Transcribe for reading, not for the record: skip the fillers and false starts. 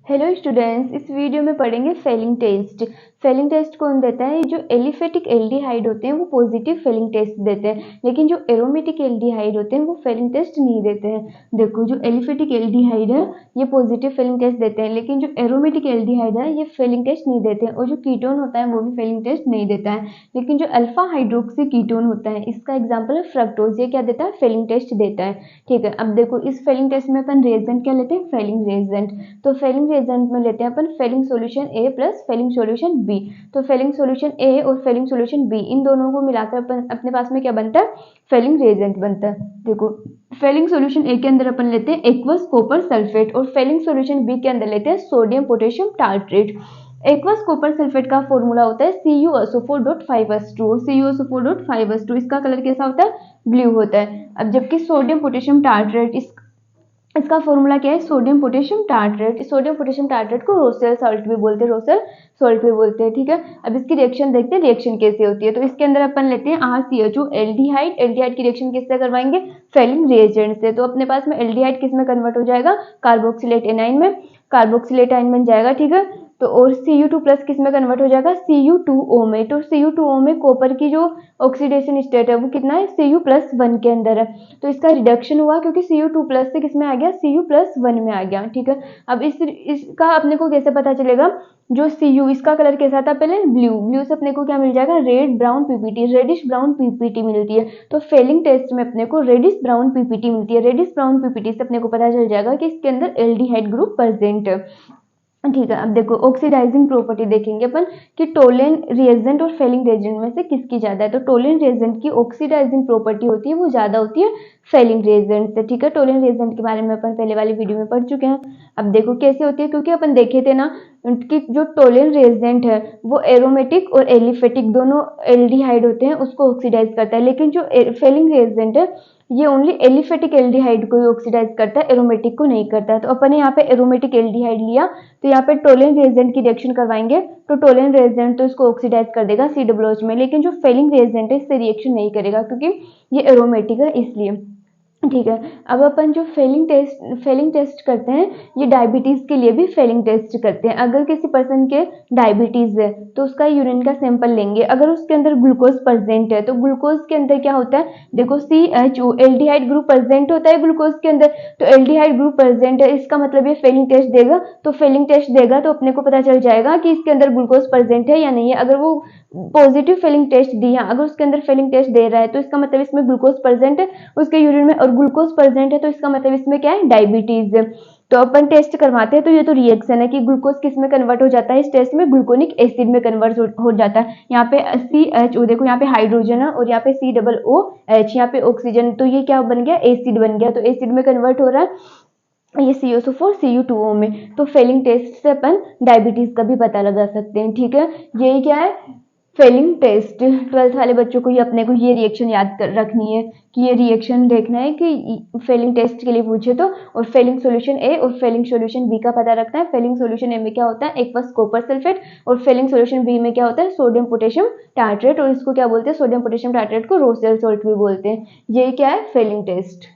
Hello students, इस video में पढ़ेंगे फेलिंग टेस्ट। फेलिंग टेस्ट कौन देता है? जो एलिफेटिक एल्डिहाइड होते हैं वो पॉजिटिव फेलिंग टेस्ट देते हैं, लेकिन जो एरोमेटिक एल्डिहाइड होते हैं वो फेलिंग टेस्ट नहीं देते हैं। देखो, जो एलिफेटिक एल्डिहाइड है ये पॉजिटिव फेलिंग टेस्ट देते हैं, लेकिन जो एरोमेटिक एल्डिहाइड है ये फेलिंग टेस्ट नहीं देते हैं। और जो कीटोन होता है वो भी फेलिंग टेस्ट नहीं देता है, लेकिन जो अल्फा हाइड्रोक्सी कीटोन होता है, इसका एग्जाम्पल है फ्रक्टोज, ये क्या देता है? फेलिंग टेस्ट देता है। ठीक है, अब देखो इस फेलिंग टेस्ट में अपन रिएजेंट क्या लेते हैं? Fehling reagent. तो फेलिंग रिएजेंट में लेते हैं अपन Fehling solution A plus Fehling solution B. तो फेलिंग सॉल्यूशन ए और फेलिंग सॉल्यूशन बी, इन दोनों को मिलाकर अपन अपने पास में क्या बनता है? फेलिंग रिएजेंट बनता है। देखो, फेलिंग सॉल्यूशन ए के अंदर अपन लेते हैं एक्वस कॉपर सल्फेट, और फेलिंग सॉल्यूशन बी के अंदर लेते हैं sodium potassium tartrate. Aqueous copper sulphate का फॉर्मूला होता है CuSO4.5H2। CuSO4.5H2 इसका कलर कैसा होता है? ब्लू होता है। अब जबकि सोडियम पोटेशियम टार्ट्रेट, इसका फॉर्मूला क्या है? Sodium potassium tartrate. Sodium potassium tartrate को रोसेल सॉल्ट भी बोलते हैं, रोसेल सॉल्ट भी बोलते हैं। ठीक है, अब इसकी रिएक्शन देखते हैं, रिएक्शन कैसे होती है। तो इसके अंदर अपन लेते हैं RCHO एल्डिहाइड। एल्डिहाइड की रिएक्शन किससे करवाएंगे? फेलिंग रिएजेंट से। तो अपने पास में एल्डिहाइड किस में कन्वर्ट हो जाएगा? कार्बोक्सिलेट एनाइन में, कार्बोक्सिलेट आयन बन जाएगा। ठीक है, तो और Cu2 प्लस किस में कन्वर्ट हो जाएगा? Cu2O में। तो Cu2O में कॉपर की जो ऑक्सीडेशन स्टेट है वो कितना है? Cu+1 के अंदर है। तो इसका रिडक्शन हुआ क्योंकि Cu2 प्लस से किस में आ गया? Cu+1 में आ गया। ठीक है, अब इसका अपने को कैसे पता चलेगा? जो Cu, इसका कलर कैसा था पहले? ब्लू। ब्लू से अपने को क्या मिल जाएगा? Red brown PPT, reddish brown PPT मिलती है। तो फेलिंग टेस्ट में अपने को रेडिश ब्राउन पीपीटी मिलती है। रेडिश ब्राउन पीपीटी से अपने को पता चल जाएगा कि इसके अंदर एल्डिहाइड ग्रुप प्रेजेंट है। ठीक है, अब देखो ऑक्सीडाइजिंग प्रॉपर्टी देखेंगे अपन कि टोलेन रिएजेंट और फेलिंग रिएजेंट में से किसकी ज्यादा है। तो टोलेन रिएजेंट की ऑक्सीडाइजिंग प्रॉपर्टी होती है वो ज्यादा होती है फेलिंग रिएजेंट से। ठीक है, टोलेन रिएजेंट के बारे में अपन पहले वाली वीडियो में पढ़ चुके हैं। अब देखो कैसे होती है, क्योंकि अपन देखे थे ना कि जो टोलेन रिएजेंट है वो एरोमेटिक और एलिफेटिक दोनों एल्डिहाइड होते हैं उसको ऑक्सीडाइज करता है, लेकिन जो फेलिंग रिएजेंट है ये ओनली एलिफेटिक एल्डिहाइड को ही ऑक्सीडाइज करता है, एरोमेटिक को नहीं करता है। तो अपन ने यहाँ पे एरोमेटिक एल्डिहाइड लिया, तो यहाँ पे टोलेन रिएजेंट की रिएक्शन करवाएंगे तो टोलेन रिएजेंट तो इसको ऑक्सीडाइज कर देगा COOH में, लेकिन जो फेलिंग रिएजेंट है इससे रिएक्शन नहीं करेगा क्योंकि ये एरोमेटिक है इसलिए। ठीक है, अब अपन जो फेलिंग टेस्ट करते हैं ये डायबिटीज के लिए भी फेलिंग टेस्ट करते हैं। अगर किसी पर्सन के डायबिटीज है तो उसका यूरिन का सैंपल लेंगे, अगर उसके अंदर ग्लूकोज प्रेजेंट है तो ग्लूकोज के अंदर क्या होता है? देखो CHO एल्डिहाइड ग्रुप प्रेजेंट होता है ग्लूकोज के अंदर, तो एल्डिहाइड ग्रुप प्रेजेंट है, इसका मतलब ये फेलिंग टेस्ट देगा। तो फेलिंग टेस्ट देगा तो अपने को पता चल जाएगा कि इसके अंदर ग्लूकोज प्रेजेंट है या नहीं है। अगर वो पॉजिटिव फेलिंग टेस्ट दिया, अगर उसके अंदर फेलिंग टेस्ट दे रहा है तो इसका मतलब इसमें ग्लूकोज प्रेजेंट है उसके यूरिन में, और ग्लूकोज प्रेजेंट है तो इसका मतलब इसमें क्या है? डायबिटीज है। तो अपन टेस्ट करवाते हैं तो ये तो रिएक्शन है कि ग्लूकोज किस में कन्वर्ट हो जाता है? इस टेस्ट में ग्लूकोनिक एसिड में कन्वर्ट हो जाता है। यहाँ पे CHO देखो, यहाँ पे हाइड्रोजन है और यहाँ पे COOH, यहाँ पे ऑक्सीजन, तो ये क्या बन गया? एसिड बन गया। तो एसिड में कन्वर्ट हो रहा है ये COSO4 Cu2O में। तो फेलिंग टेस्ट से अपन डायबिटीज का भी पता लगा सकते हैं। ठीक है, यही क्या है? Fehling test. 12th वाले बच्चों को ये अपने को ये रिएक्शन याद कर रखनी है कि ये रिएक्शन देखना है कि फेलिंग टेस्ट के लिए पूछे तो, और फेलिंग सॉल्यूशन ए और फेलिंग सॉल्यूशन बी का पता रखना है। फेलिंग सॉल्यूशन ए में क्या होता है? एक्वस कॉपर सल्फेट, और फेलिंग सॉल्यूशन बी में क्या होता है? सोडियम पोटेशियम टार्ट्रेट, और इसको क्या बोलते हैं? सोडियम पोटेशियम टार्ट्रेट को रोसेल सॉल्ट भी बोलते हैं। ये क्या है? Fehling test.